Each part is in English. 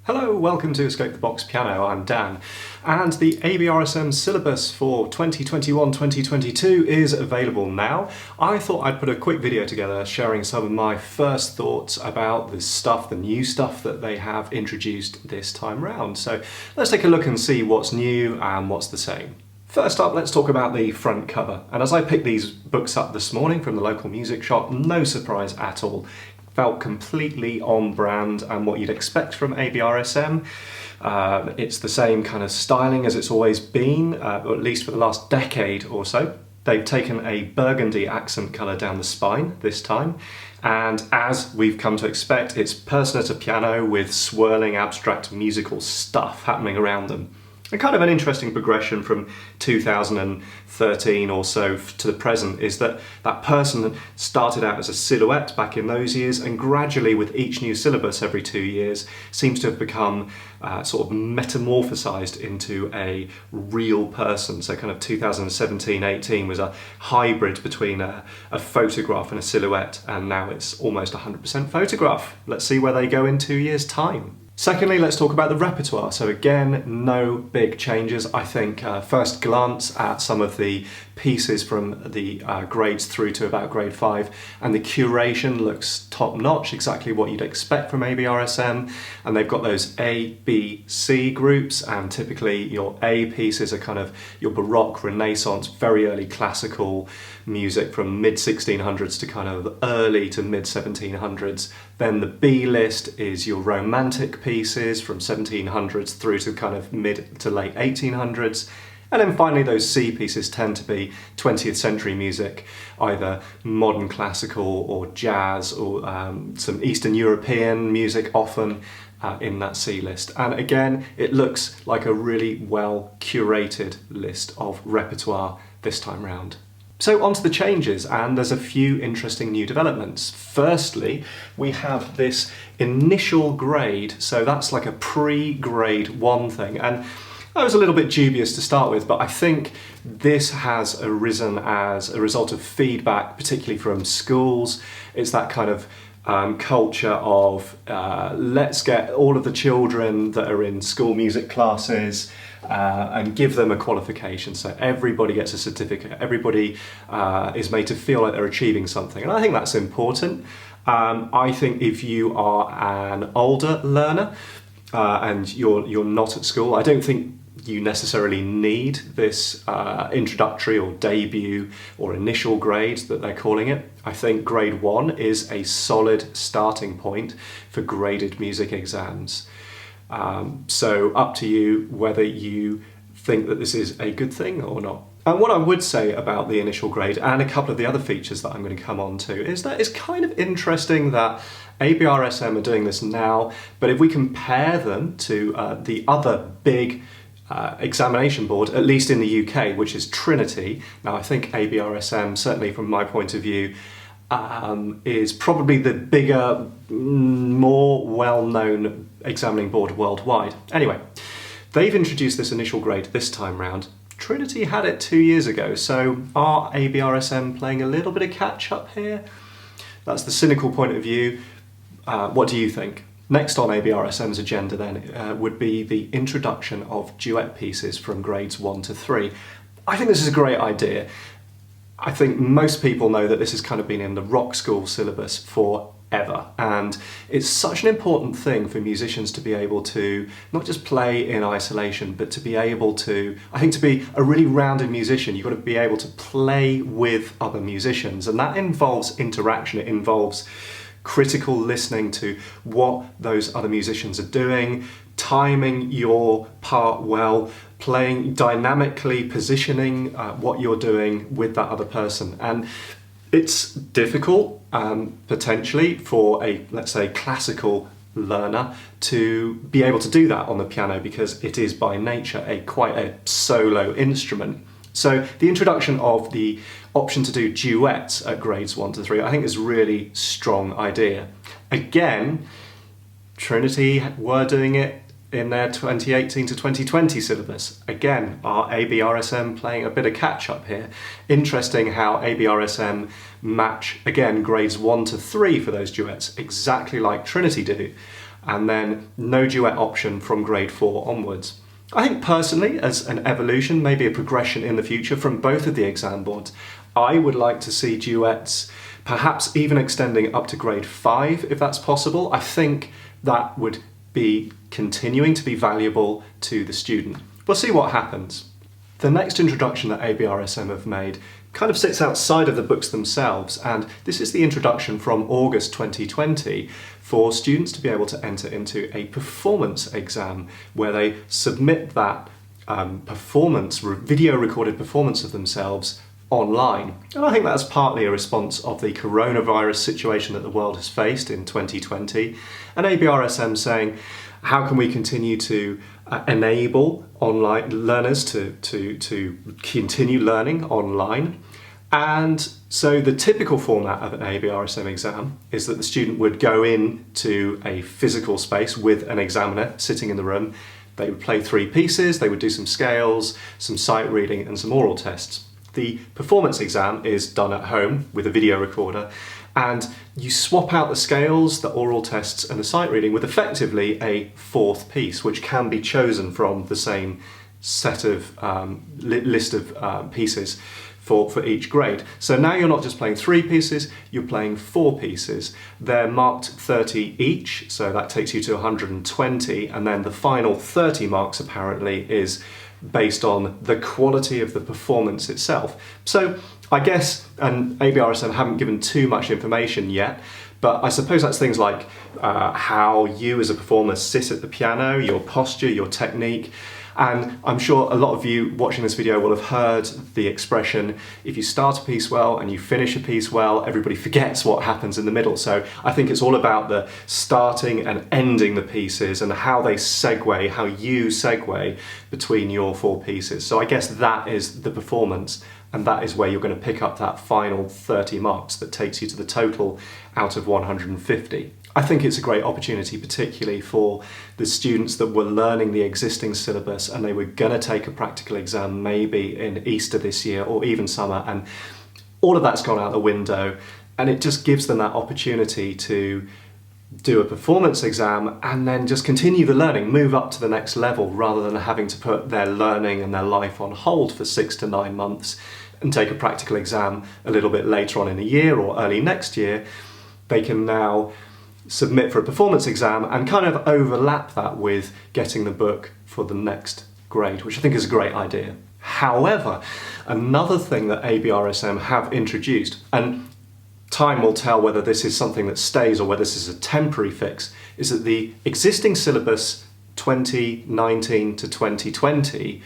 Hello, welcome to Escape the Box Piano. I'm Dan, and the ABRSM syllabus for 2021-2022 is available now. I thought I'd put a quick video together sharing some of my first thoughts about the new stuff that they have introduced this time round. So let's take a look and see what's new and what's the same. First up, let's talk about the front cover. And as I picked these books up this morning from the local music shop, no surprise at all. Felt completely on brand and what you'd expect from ABRSM. It's the same kind of styling as it's always been, or at least for the last decade or so. They've taken a burgundy accent colour down the spine this time, and as we've come to expect, it's personate piano with swirling abstract musical stuff happening around them. And kind of an interesting progression from 2013 or so to the present is that that person started out as a silhouette back in those years, and gradually with each new syllabus every 2 years seems to have become sort of metamorphosized into a real person. So kind of 2017-18 was a hybrid between a photograph and a silhouette, and now it's almost 100% photograph. Let's see where they go in 2 years' time. Secondly, let's talk about the repertoire. So again, no big changes. I think first glance at some of the pieces from the grades through to about grade 5, and the curation looks top-notch, exactly what you'd expect from ABRSM. And they've got those A, B, C groups, and typically your A pieces are kind of your Baroque, Renaissance, very early classical music from mid-1600s to kind of early to mid-1700s. Then the B list is your Romantic pieces from 1700s through to kind of mid to late 1800s. And then finally those C pieces tend to be 20th century music, either modern classical or jazz or some Eastern European music often in that C list. And again, it looks like a really well curated list of repertoire this time round. So on to the changes, and there's a few interesting new developments. Firstly, we have this initial grade, so that's like a pre-grade 1 thing. And I was a little bit dubious to start with, but I think this has arisen as a result of feedback, particularly from schools. It's that kind of culture of let's get all of the children that are in school music classes and give them a qualification, so everybody gets a certificate, everybody is made to feel like they're achieving something, and I think that's important. I think if you are an older learner and you're not at school, I don't think you necessarily need this introductory or debut or initial grade that they're calling it. I think grade 1 is a solid starting point for graded music exams. So up to you whether you think that this is a good thing or not. And what I would say about the initial grade and a couple of the other features that I'm going to come on to is that it's kind of interesting that ABRSM are doing this now, but if we compare them to the other big examination board, at least in the UK, which is Trinity. Now I think ABRSM, certainly from my point of view, is probably the bigger, more well-known examining board worldwide. Anyway, they've introduced this initial grade this time round. Trinity had it 2 years ago, so are ABRSM playing a little bit of catch-up here? That's the cynical point of view. What do you think? Next on ABRSM's agenda then would be the introduction of duet pieces from grades 1 to 3. I think this is a great idea. I think most people know that this has kind of been in the rock school syllabus forever, and it's such an important thing for musicians to be able to not just play in isolation, but to be able to, I think to be a really rounded musician, you've got to be able to play with other musicians, and that involves interaction, it involves critical listening to what those other musicians are doing, timing your part well, playing dynamically, positioning what you're doing with that other person. And it's difficult, potentially, for a, let's say, classical learner to be able to do that on the piano because it is by nature quite a solo instrument. So the introduction of the option to do duets at grades 1 to 3 I think is a really strong idea. Again, Trinity were doing it in their 2018 to 2020 syllabus. Again, are ABRSM playing a bit of catch-up here? Interesting how ABRSM match, again, grades 1 to 3 for those duets, exactly like Trinity do. and then no duet option from grade 4 onwards. I think personally, as an evolution, maybe a progression in the future from both of the exam boards, I would like to see duets perhaps even extending up to grade 5 if that's possible. I think that would be continuing to be valuable to the student. We'll see what happens. The next introduction that ABRSM have made kind of sits outside of the books themselves, and this is the introduction from August 2020 for students to be able to enter into a performance exam where they submit that video recorded performance of themselves online. And I think that's partly a response of the coronavirus situation that the world has faced in 2020, and ABRSM saying, how can we continue to enable online learners to continue learning online? And so the typical format of an ABRSM exam is that the student would go into a physical space with an examiner sitting in the room. They would play 3 pieces, they would do some scales, some sight reading and some oral tests. The performance exam is done at home with a video recorder, and you swap out the scales, the oral tests and the sight reading with effectively a 4th piece, which can be chosen from the same set of list of pieces for each grade. So now you're not just playing 3 pieces, you're playing 4 pieces. They're marked 30 each, so that takes you to 120, and then the final 30 marks apparently is based on the quality of the performance itself. So I guess, and ABRSM haven't given too much information yet, but I suppose that's things like how you as a performer sit at the piano, your posture, your technique. And I'm sure a lot of you watching this video will have heard the expression, if you start a piece well and you finish a piece well, everybody forgets what happens in the middle. So I think it's all about the starting and ending the pieces and how they segue, how you segue between your 4 pieces. So I guess that is the performance, and that is where you're going to pick up that final 30 marks that takes you to the total out of 150. I think it's a great opportunity, particularly for the students that were learning the existing syllabus and they were going to take a practical exam maybe in Easter this year or even summer, and all of that's gone out the window, and it just gives them that opportunity to do a performance exam and then just continue the learning, move up to the next level, rather than having to put their learning and their life on hold for 6 to 9 months and take a practical exam a little bit later on in the year or early next year. They can now submit for a performance exam and kind of overlap that with getting the book for the next grade, which I think is a great idea. However, another thing that ABRSM have introduced, and time will tell whether this is something that stays or whether this is a temporary fix, is that the existing syllabus 2019 to 2020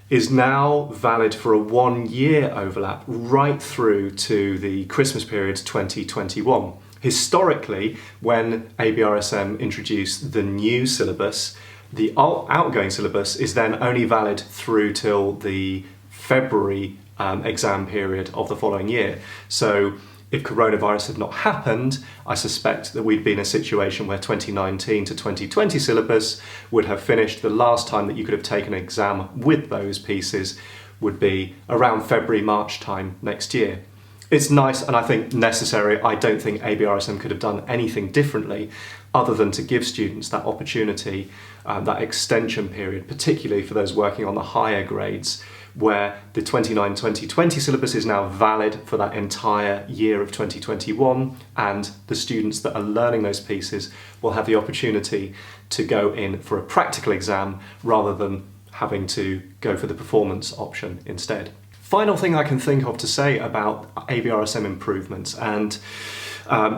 is now valid for a 1-year overlap right through to the Christmas period 2021. Historically, when ABRSM introduced the new syllabus, the outgoing syllabus is then only valid through till the February exam period of the following year. So if coronavirus had not happened, I suspect that we'd be in a situation where 2019 to 2020 syllabus would have finished. The last time that you could have taken an exam with those pieces would be around February, March time next year. It's nice and I think necessary. I don't think ABRSM could have done anything differently other than to give students that opportunity, that extension period, particularly for those working on the higher grades, where the 2020 syllabus is now valid for that entire year of 2021, and the students that are learning those pieces will have the opportunity to go in for a practical exam rather than having to go for the performance option instead. Final thing I can think of to say about ABRSM improvements, and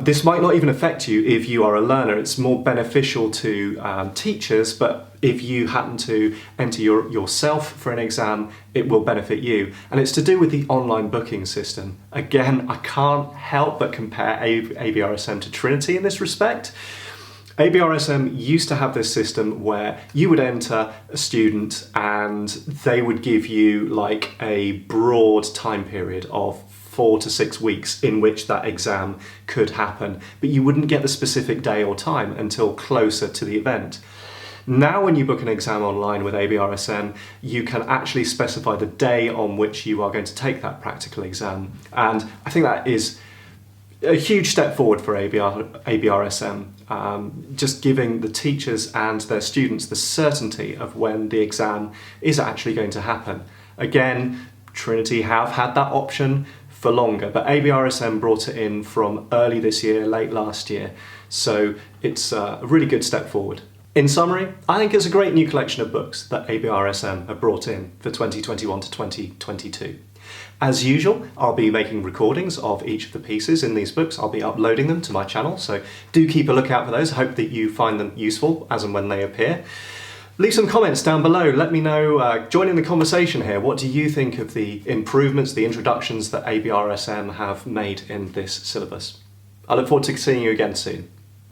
this might not even affect you if you are a learner, it's more beneficial to teachers, but if you happen to enter yourself for an exam, it will benefit you. And it's to do with the online booking system. Again, I can't help but compare ABRSM to Trinity in this respect. ABRSM used to have this system where you would enter a student and they would give you like a broad time period of 4 to 6 weeks in which that exam could happen, but you wouldn't get the specific day or time until closer to the event. Now when you book an exam online with ABRSM, you can actually specify the day on which you are going to take that practical exam, and I think that is A huge step forward for ABRSM, just giving the teachers and their students the certainty of when the exam is actually going to happen. Again, Trinity have had that option for longer, but ABRSM brought it in from early this year, late last year, so it's a really good step forward. In summary, I think it's a great new collection of books that ABRSM have brought in for 2021 to 2022. As usual, I'll be making recordings of each of the pieces in these books. I'll be uploading them to my channel, so do keep a lookout for those. I hope that you find them useful as and when they appear. Leave some comments down below. Let me know, join in the conversation here. What do you think of the improvements, the introductions that ABRSM have made in this syllabus? I look forward to seeing you again soon.